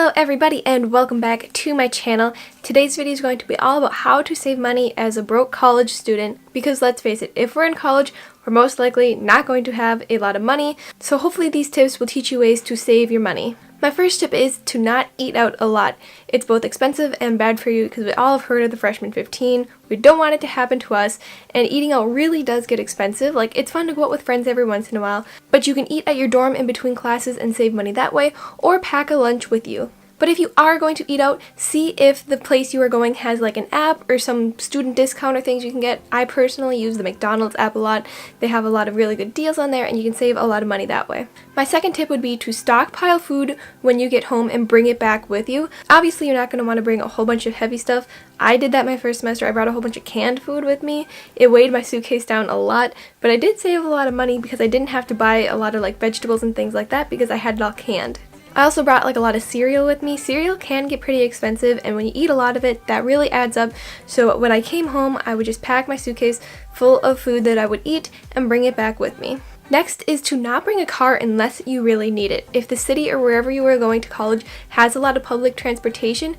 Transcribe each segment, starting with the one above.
Hello everybody and welcome back to my channel. Today's video is going to be all about how to save money as a broke college student, because let's face it, if we're in college, we're most likely not going to have a lot of money, so hopefully these tips will teach you ways to save your money. My first tip is to not eat out a lot. It's both expensive and bad for you because we all have heard of the freshman 15. We don't want it to happen to us, and eating out really does get expensive. Like, it's fun to go out with friends every once in a while, but you can eat at your dorm in between classes and save money that way, or pack a lunch with you. But if you are going to eat out, see if the place you are going has like an app or some student discount or things you can get. I personally use the McDonald's app a lot. They have a lot of really good deals on there and you can save a lot of money that way. My second tip would be to stockpile food when you get home and bring it back with you. Obviously, you're not going to want to bring a whole bunch of heavy stuff. I did that my first semester. I brought a whole bunch of canned food with me. It weighed my suitcase down a lot, but I did save a lot of money because I didn't have to buy a lot of like vegetables and things like that because I had it all canned. I also brought like a lot of cereal with me. Cereal can get pretty expensive, and when you eat a lot of it, that really adds up. So when I came home, I would just pack my suitcase full of food that I would eat and bring it back with me. Next is to not bring a car unless you really need it. If the city or wherever you are going to college has a lot of public transportation,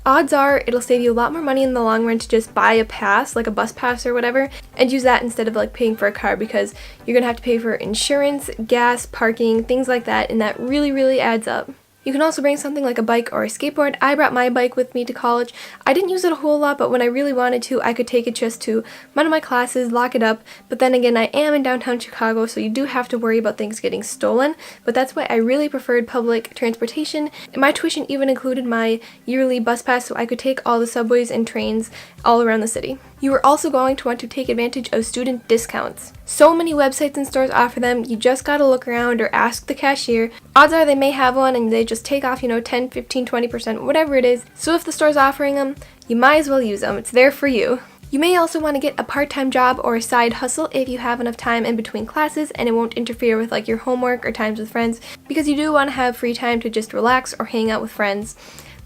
odds are it'll save you a lot more money in the long run to just buy a pass, like a bus pass or whatever, and use that instead of like paying for a car, because you're gonna have to pay for insurance, gas, parking, things like that, and that really adds up. You can also bring something like a bike or a skateboard. I brought my bike with me to college. I didn't use it a whole lot, but when I really wanted to, I could take it just to one of my classes, lock it up. But then again, I am in downtown Chicago, so you do have to worry about things getting stolen. But that's why I really preferred public transportation. My tuition even included my yearly bus pass, so I could take all the subways and trains all around the city. You are also going to want to take advantage of student discounts. So many websites and stores offer them. You just gotta look around or ask the cashier. Odds are they may have one and they just take off, 10, 15, 20%, whatever it is. So if the store's offering them, you might as well use them. It's there for you. You may also want to get a part-time job or a side hustle if you have enough time in between classes and it won't interfere with like your homework or times with friends, because you do want to have free time to just relax or hang out with friends.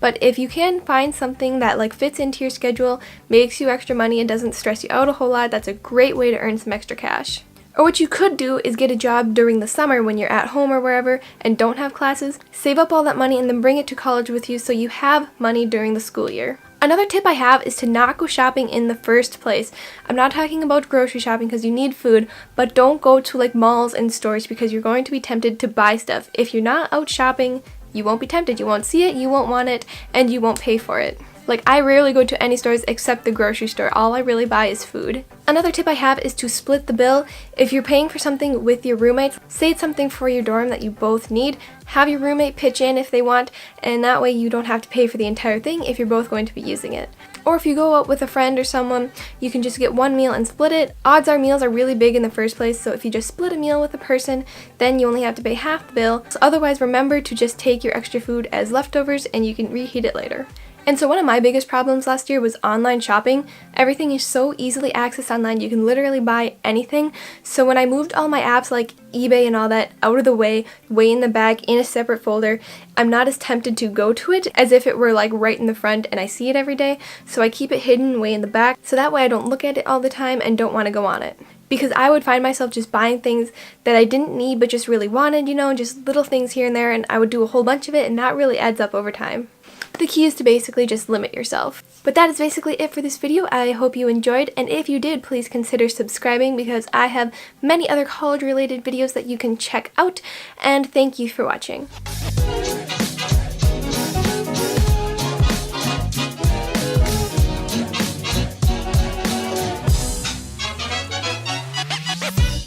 But if you can find something that like fits into your schedule, makes you extra money, and doesn't stress you out a whole lot, that's a great way to earn some extra cash. Or what you could do is get a job during the summer when you're at home or wherever and don't have classes. Save up all that money and then bring it to college with you so you have money during the school year. Another tip I have is to not go shopping in the first place. I'm not talking about grocery shopping because you need food, but don't go to like malls and stores because you're going to be tempted to buy stuff. If you're not out shopping, you won't be tempted, you won't see it, you won't want it, and you won't pay for it. Like, I rarely go to any stores except the grocery store. All I really buy is food. Another tip I have is to split the bill. If you're paying for something with your roommates, say it's something for your dorm that you both need, have your roommate pitch in if they want, and that way you don't have to pay for the entire thing if you're both going to be using it. Or if you go out with a friend or someone, you can just get one meal and split it. Odds are meals are really big in the first place, so if you just split a meal with a person, then you only have to pay half the bill. So otherwise, remember to just take your extra food as leftovers and you can reheat it later. And so one of my biggest problems last year was online shopping. Everything is so easily accessed online, you can literally buy anything. So when I moved all my apps like eBay and all that out of the way in the back in a separate folder, I'm not as tempted to go to it as if it were like right in the front and I see it every day. So I keep it hidden way in the back, so that way I don't look at it all the time and don't want to go on it. Because I would find myself just buying things that I didn't need but just really wanted, just little things here and there, and I would do a whole bunch of it, and that really adds up over time. The key is to basically just limit yourself. But that is basically it for this video. I hope you enjoyed, and if you did, please consider subscribing because I have many other college related videos that you can check out, and thank you for watching.